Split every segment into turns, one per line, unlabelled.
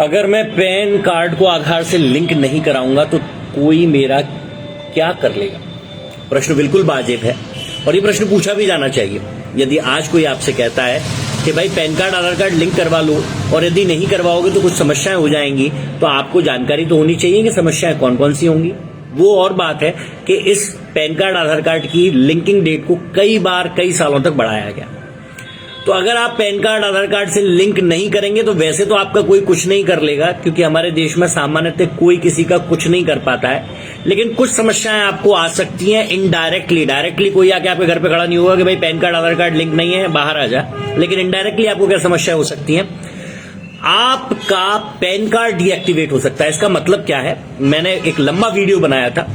अगर मैं pan card को आधार से लिंक नहीं कराऊंगा तो कोई मेरा क्या कर लेगा? प्रश्न बिल्कुल वाजिब है और ये प्रश्न पूछा भी जाना चाहिए। यदि आज कोई आपसे कहता है कि भाई पैन कार्ड आधार कार्ड लिंक करवा लो और यदि नहीं करवाओगे तो कुछ समस्याएं हो जाएंगी, तो आपको जानकारी तो होनी चाहिए कि समस्याएं कौन कौन सी होंगी। वो और बात है कि इस पैन कार्ड आधार कार्ड की लिंकिंग डेट को कई बार कई सालों तक बढ़ाया गया। तो अगर आप पैन कार्ड आधार कार्ड से लिंक नहीं करेंगे तो वैसे तो आपका कोई कुछ नहीं कर लेगा, क्योंकि हमारे देश में सामान्यतः कोई किसी का कुछ नहीं कर पाता है। लेकिन कुछ समस्याएं आपको आ सकती हैं इनडायरेक्टली। डायरेक्टली कोई आके आपके घर पे खड़ा नहीं होगा कि भाई पैन कार्ड आधार कार्ड लिंक नहीं है, बाहर आ जा। लेकिन इनडायरेक्टली आपको क्या समस्या हो सकती है? आपका पैन कार्ड डीएक्टिवेट हो सकता है। इसका मतलब क्या है? मैंने एक लंबा वीडियो बनाया था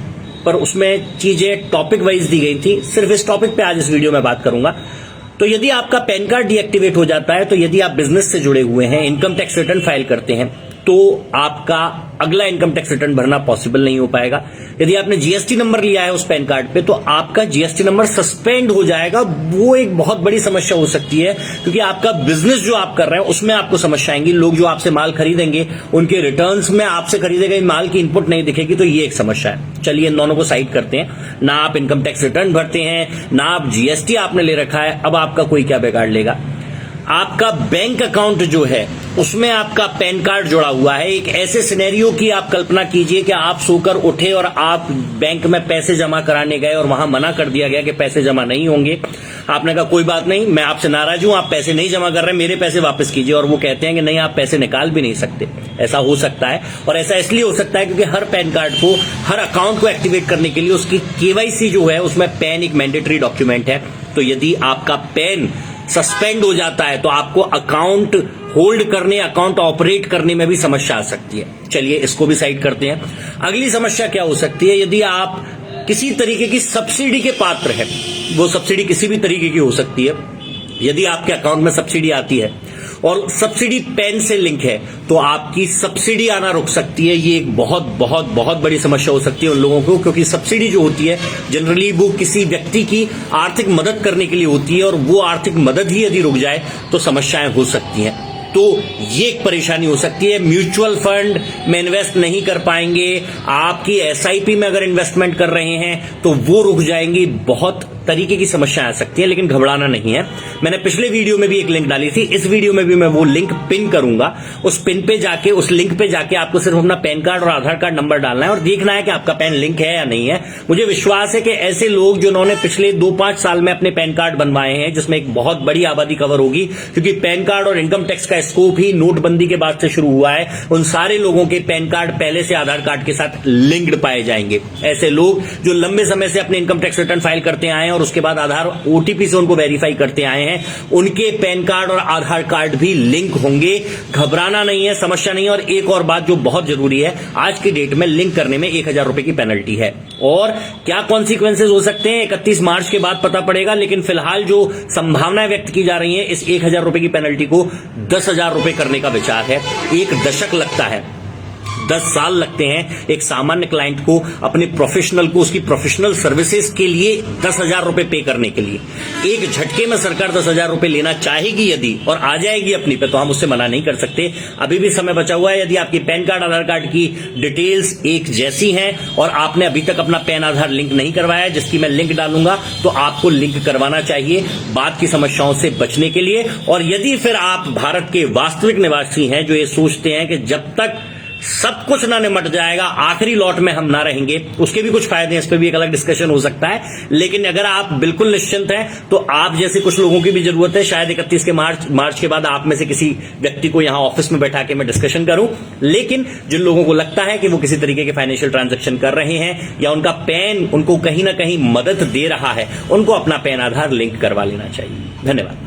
पर उसमें चीजें टॉपिक वाइज दी गई थी। सिर्फ इस टॉपिक पे आज इस वीडियो में बात करूंगा। तो यदि आपका पैन कार्ड डीएक्टिवेट हो जाता है, तो यदि आप बिजनेस से जुड़े हुए हैं, इनकम टैक्स रिटर्न फाइल करते हैं, तो आपका अगला इनकम टैक्स रिटर्न भरना पॉसिबल नहीं हो पाएगा। यदि आपने जीएसटी नंबर लिया है उस पैन कार्ड पे, तो आपका जीएसटी नंबर सस्पेंड हो जाएगा। वो एक बहुत बड़ी समस्या हो सकती है, क्योंकि आपका बिजनेस जो आप कर रहे हैं उसमें आपको समस्या आएंगी। लोग जो आपसे माल खरीदेंगे उनके रिटर्न्स में आपसे खरीदे गए माल की इनपुट नहीं दिखेगी, तो ये एक समस्या है। चलिए इन दोनों को साइड करते हैं। ना आप इनकम टैक्स रिटर्न भरते हैं, ना आप जीएसटी आपने ले रखा है, अब आपका कोई क्या बिगाड़ लेगा? आपका बैंक अकाउंट जो है उसमें आपका पैन कार्ड जुड़ा हुआ है। एक ऐसे सिनेरियो की आप कल्पना कीजिए कि आप सोकर उठे और आप बैंक में पैसे जमा कराने गए और वहां मना कर दिया गया कि पैसे जमा नहीं होंगे। आपने कहा कोई बात नहीं, मैं आपसे नाराज हूं, आप पैसे नहीं जमा कर रहे, मेरे पैसे वापस कीजिए। और वो कहते हैं कि नहीं, आप पैसे निकाल भी नहीं सकते। ऐसा हो सकता है, और ऐसा इसलिए हो सकता है क्योंकि हर पैन कार्ड को, हर अकाउंट को एक्टिवेट करने के लिए उसकी केवाईसी जो है उसमें पैन एक मैंडेटरी डॉक्यूमेंट है। तो यदि आपका पैन सस्पेंड हो जाता है तो आपको अकाउंट होल्ड करने, अकाउंट ऑपरेट करने में भी समस्या आ सकती है। चलिए इसको भी साइड करते हैं। अगली समस्या क्या हो सकती है? यदि आप किसी तरीके की सब्सिडी के पात्र हैं, वो सब्सिडी किसी भी तरीके की हो सकती है। यदि आपके अकाउंट में सब्सिडी आती है और सब्सिडी पैन से लिंक है, तो आपकी सब्सिडी आना रुक सकती है। ये एक बहुत बहुत बहुत बड़ी समस्या हो सकती है उन लोगों को, क्योंकि सब्सिडी जो होती है जनरली वो किसी व्यक्ति की आर्थिक मदद करने के लिए होती है, और वो आर्थिक मदद ही यदि रुक जाए तो समस्याएं हो सकती हैं। तो ये एक परेशानी हो सकती है। म्यूचुअल फंड में इन्वेस्ट नहीं कर पाएंगे, आपकी एसआईपी में अगर इन्वेस्टमेंट कर रहे हैं तो वो रुक जाएंगी। बहुत तरीके की समस्या आ सकती है, लेकिन घबराना नहीं है। मैंने पिछले वीडियो में भी एक लिंक डाली थी, इस वीडियो में भी मैं वो लिंक पिन करूंगा। उस पिन पे जाके, उस लिंक पे जाके आपको सिर्फ अपना पैन कार्ड और आधार कार्ड नंबर डालना है और देखना है कि आपका पैन लिंक है या नहीं है। मुझे विश्वास है कि ऐसे लोग जिन्होंने पिछले 2-5 साल में अपने पैन कार्ड बनवाए हैं, जिसमें एक बहुत बड़ी आबादी कवर होगी, क्योंकि पैन कार्ड और इनकम टैक्स का स्कोप ही नोटबंदी के बाद से शुरू हुआ है, उन सारे लोगों के पैन कार्ड पहले से आधार कार्ड के साथ लिंक्ड पाए जाएंगे। ऐसे लोग जो लंबे समय से अपने इनकम टैक्स रिटर्न फाइल करते आए हैं और उसके बाद आधार ओटीपी से उनको वेरीफाई करते आए हैं, उनके पैन कार्ड और आधार कार्ड भी लिंक होंगे। घबराना नहीं है, समस्या नहीं है। और एक और बात जो बहुत जरूरी है, आज की डेट में लिंक करने में 1000 रुपए की पेनल्टी है। और क्या कॉन्सिक्वेंसेज हो सकते हैं 31 मार्च के बाद पता पड़ेगा, लेकिन फिलहाल जो संभावनाएं व्यक्त की जा रही हैं, इस 1000 रुपए की पेनल्टी को 10,000 रुपए करने का विचार है। 1 दशक लगता है, 10 साल लगते हैं एक सामान्य क्लाइंट को अपने प्रोफेशनल को उसकी प्रोफेशनल सर्विसेज के लिए 10,000 रुपए पे करने के लिए। एक झटके में सरकार 10,000 रुपए लेना चाहेगी यदि, और आ जाएगी अपनी पे, तो हम उससे मना नहीं कर सकते। अभी भी समय बचा हुआ है। यदि आपकी पैन कार्ड आधार कार्ड की डिटेल्स एक जैसी हैं और आपने अभी तक अपना पैन आधार लिंक नहीं करवाया, जिसकी मैं लिंक डालूंगा, तो आपको लिंक करवाना चाहिए बाद की समस्याओं से बचने के लिए। और यदि फिर आप भारत के वास्तविक निवासी हैं जो ये सोचते हैं कि जब तक सब कुछ ना निमट जाएगा, आखिरी लॉट में हम ना रहेंगे, उसके भी कुछ फायदे हैं, इस पे भी एक अलग डिस्कशन हो सकता है। लेकिन अगर आप बिल्कुल निश्चिंत हैं, तो आप जैसे कुछ लोगों की भी जरूरत है। शायद 31 के मार्च के बाद आप में से किसी व्यक्ति को यहां ऑफिस में बैठा के मैं डिस्कशन करूं। लेकिन जिन लोगों को लगता है कि वो किसी तरीके के फाइनेंशियल ट्रांजैक्शन कर रहे हैं या उनका पैन उनको कहीं ना कहीं मदद दे रहा है, उनको अपना पैन आधार लिंक करवा लेना चाहिए। धन्यवाद।